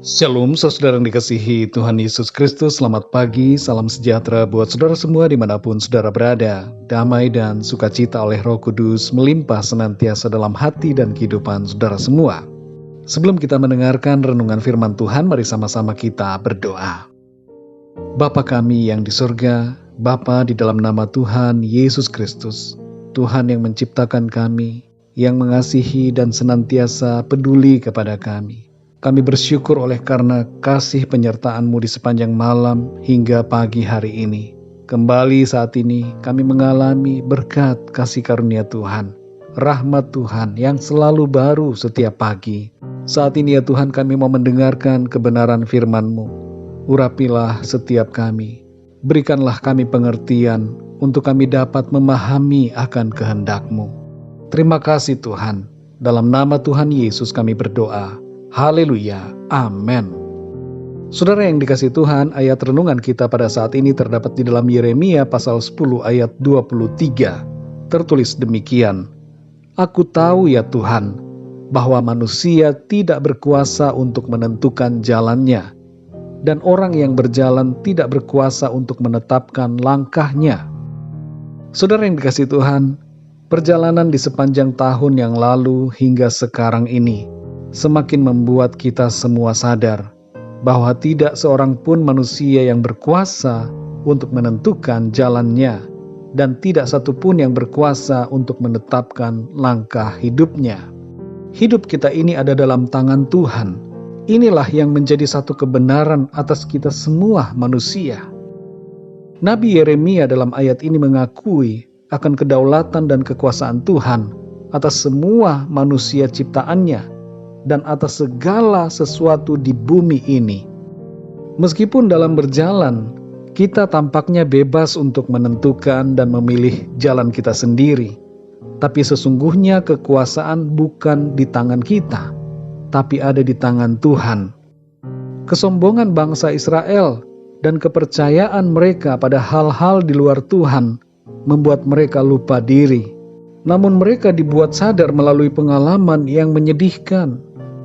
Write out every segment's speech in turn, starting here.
Shalom, saudara yang dikasihi Tuhan Yesus Kristus. Selamat pagi, salam sejahtera buat saudara semua dimanapun saudara berada. Damai dan sukacita oleh Roh Kudus melimpah senantiasa dalam hati dan kehidupan saudara semua. Sebelum kita mendengarkan renungan firman Tuhan, mari sama-sama kita berdoa. Bapa kami yang di surga, Bapa di dalam nama Tuhan Yesus Kristus, Tuhan yang menciptakan kami, yang mengasihi dan senantiasa peduli kepada kami. Kami bersyukur oleh karena kasih penyertaan-Mu di sepanjang malam hingga pagi hari ini. Kembali saat ini kami mengalami berkat kasih karunia Tuhan, rahmat Tuhan yang selalu baru setiap pagi. Saat ini ya Tuhan, kami mau mendengarkan kebenaran firman-Mu. Urapilah setiap kami, berikanlah kami pengertian untuk kami dapat memahami akan kehendak-Mu. Terima kasih Tuhan, dalam nama Tuhan Yesus kami berdoa. Haleluya, amin. Saudara yang dikasihi Tuhan, ayat renungan kita pada saat ini terdapat di dalam Yeremia pasal 10 ayat 23. Tertulis demikian, Aku tahu ya Tuhan, bahwa manusia tidak berkuasa untuk menentukan jalannya, dan orang yang berjalan tidak berkuasa untuk menetapkan langkahnya. Saudara yang dikasihi Tuhan, perjalanan di sepanjang tahun yang lalu hingga sekarang ini semakin membuat kita semua sadar bahwa tidak seorang pun manusia yang berkuasa untuk menentukan jalannya, dan tidak satupun yang berkuasa untuk menetapkan langkah hidupnya. Hidup kita ini ada dalam tangan Tuhan. Inilah yang menjadi satu kebenaran atas kita semua manusia. Nabi Yeremia dalam ayat ini mengakui akan kedaulatan dan kekuasaan Tuhan atas semua manusia ciptaannya dan atas segala sesuatu di bumi ini. Meskipun dalam berjalan, kita tampaknya bebas untuk menentukan dan memilih jalan kita sendiri, tapi sesungguhnya kekuasaan bukan di tangan kita, tapi ada di tangan Tuhan. Kesombongan bangsa Israel dan kepercayaan mereka pada hal-hal di luar Tuhan membuat mereka lupa diri. Namun mereka dibuat sadar melalui pengalaman yang menyedihkan,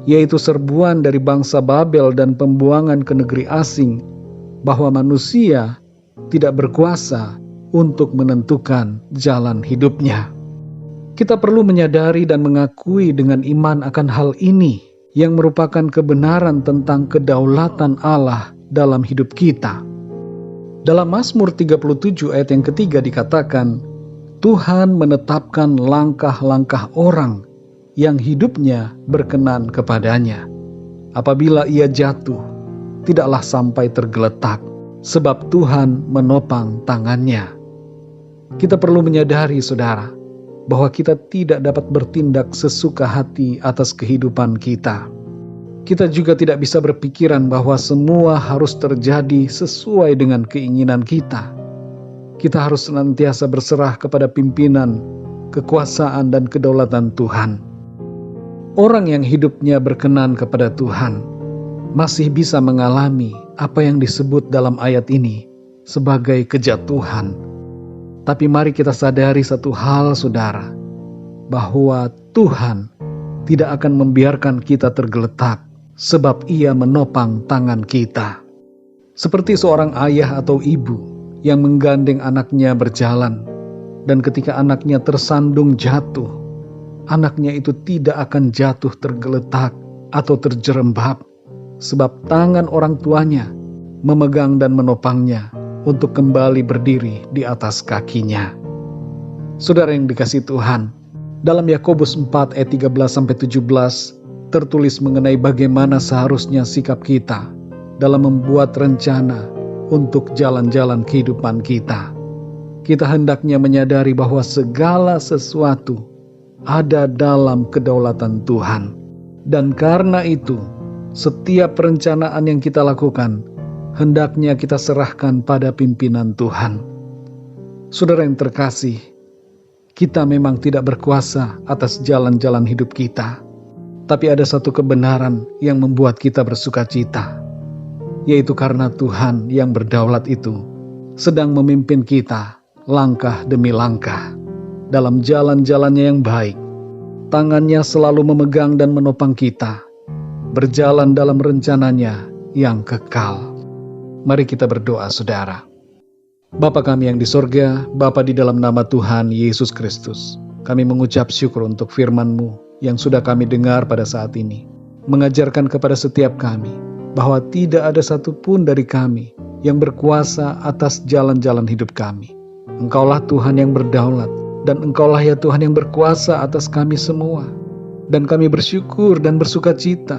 yaitu serbuan dari bangsa Babel dan pembuangan ke negeri asing, bahwa manusia tidak berkuasa untuk menentukan jalan hidupnya. Kita perlu menyadari dan mengakui dengan iman akan hal ini, yang merupakan kebenaran tentang kedaulatan Allah dalam hidup kita. Dalam Mazmur 37 ayat yang ketiga dikatakan, Tuhan menetapkan langkah-langkah orang yang hidupnya berkenan kepadanya. Apabila ia jatuh, tidaklah sampai tergeletak, sebab Tuhan menopang tangannya. Kita perlu menyadari, saudara, bahwa kita tidak dapat bertindak sesuka hati atas kehidupan kita. Kita juga tidak bisa berpikiran bahwa semua harus terjadi sesuai dengan keinginan kita. Kita harus senantiasa berserah kepada pimpinan, kekuasaan, dan kedaulatan Tuhan. Orang yang hidupnya berkenan kepada Tuhan masih bisa mengalami apa yang disebut dalam ayat ini sebagai kejatuhan. Tapi mari kita sadari satu hal, saudara, bahwa Tuhan tidak akan membiarkan kita tergeletak, sebab Ia menopang tangan kita. Seperti seorang ayah atau ibu yang menggandeng anaknya berjalan, dan ketika anaknya tersandung jatuh, anaknya itu tidak akan jatuh tergeletak atau terjerembab, sebab tangan orang tuanya memegang dan menopangnya untuk kembali berdiri di atas kakinya. Saudara yang dikasihi Tuhan, dalam Yakobus 4 ayat 13-17 tertulis mengenai bagaimana seharusnya sikap kita dalam membuat rencana untuk jalan-jalan kehidupan kita. Kita hendaknya menyadari bahwa segala sesuatu ada dalam kedaulatan Tuhan. Dan karena itu, setiap perencanaan yang kita lakukan, hendaknya kita serahkan pada pimpinan Tuhan. Saudara yang terkasih, kita memang tidak berkuasa atas jalan-jalan hidup kita. Tapi ada satu kebenaran yang membuat kita bersukacita, yaitu karena Tuhan yang berdaulat itu sedang memimpin kita langkah demi langkah dalam jalan-jalannya yang baik. Tangannya selalu memegang dan menopang kita, berjalan dalam rencananya yang kekal. Mari kita berdoa, saudara. Bapa kami yang di sorga, Bapa di dalam nama Tuhan Yesus Kristus, kami mengucap syukur untuk firman-Mu yang sudah kami dengar pada saat ini, mengajarkan kepada setiap kami bahwa tidak ada satupun dari kami yang berkuasa atas jalan-jalan hidup kami. Engkaulah Tuhan yang berdaulat, dan Engkaulah ya Tuhan yang berkuasa atas kami semua. Dan kami bersyukur dan bersuka cita,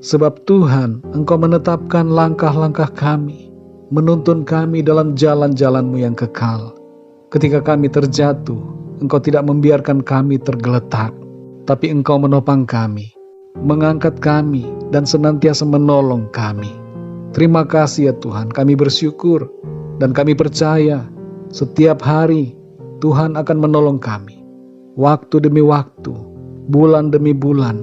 sebab Tuhan, Engkau menetapkan langkah-langkah kami, menuntun kami dalam jalan-jalan-Mu yang kekal. Ketika kami terjatuh, Engkau tidak membiarkan kami tergeletak, tapi Engkau menopang kami, mengangkat kami, dan senantiasa menolong kami. Terima kasih ya Tuhan, kami bersyukur, dan kami percaya, setiap hari Tuhan akan menolong kami. Waktu demi waktu, bulan demi bulan,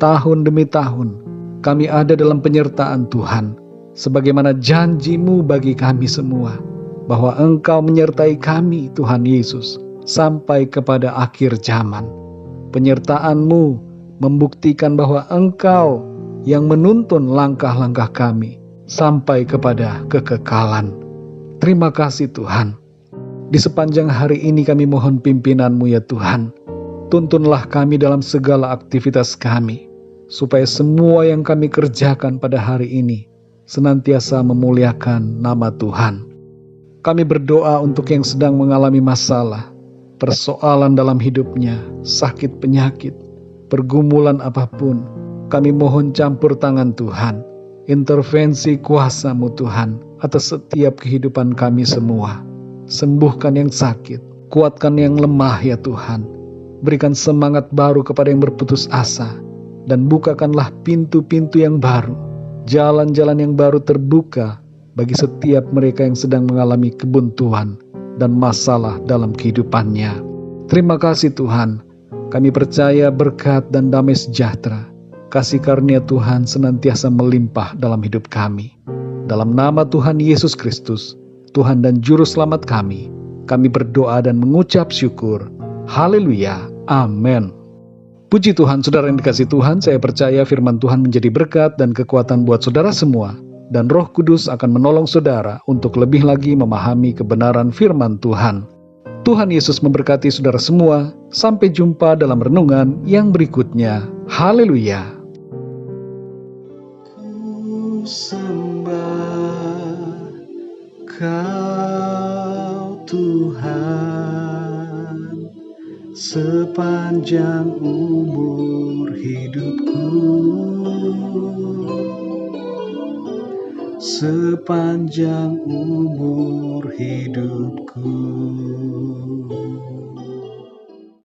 tahun demi tahun, kami ada dalam penyertaan Tuhan, sebagaimana janji-Mu bagi kami semua, bahwa Engkau menyertai kami, Tuhan Yesus, sampai kepada akhir zaman. Penyertaan-Mu membuktikan bahwa Engkau yang menuntun langkah-langkah kami sampai kepada kekekalan. Terima kasih Tuhan. Di sepanjang hari ini kami mohon pimpinan-Mu ya Tuhan. Tuntunlah kami dalam segala aktivitas kami, supaya semua yang kami kerjakan pada hari ini senantiasa memuliakan nama Tuhan. Kami berdoa untuk yang sedang mengalami masalah, persoalan dalam hidupnya, sakit penyakit, pergumulan apapun. Kami mohon campur tangan Tuhan, intervensi kuasa-Mu Tuhan atas setiap kehidupan kami semua. Sembuhkan yang sakit, kuatkan yang lemah ya Tuhan. Berikan semangat baru kepada yang berputus asa, dan bukakanlah pintu-pintu yang baru, jalan-jalan yang baru terbuka bagi setiap mereka yang sedang mengalami kebuntuan dan masalah dalam kehidupannya. Terima kasih Tuhan, kami percaya berkat dan damai sejahtera, kasih karunia Tuhan senantiasa melimpah dalam hidup kami. Dalam nama Tuhan Yesus Kristus, Tuhan dan Juru Selamat kami berdoa dan mengucap syukur. Haleluya, amin. Puji Tuhan, saudara yang dikasih Tuhan, saya percaya firman Tuhan menjadi berkat dan kekuatan buat saudara semua, dan Roh Kudus akan menolong saudara untuk lebih lagi memahami kebenaran firman Tuhan. Tuhan Yesus memberkati saudara semua. Sampai jumpa dalam renungan yang berikutnya. Haleluya. Ku sembah Kau Tuhan, sepanjang umur hidupku, sepanjang umur hidupku.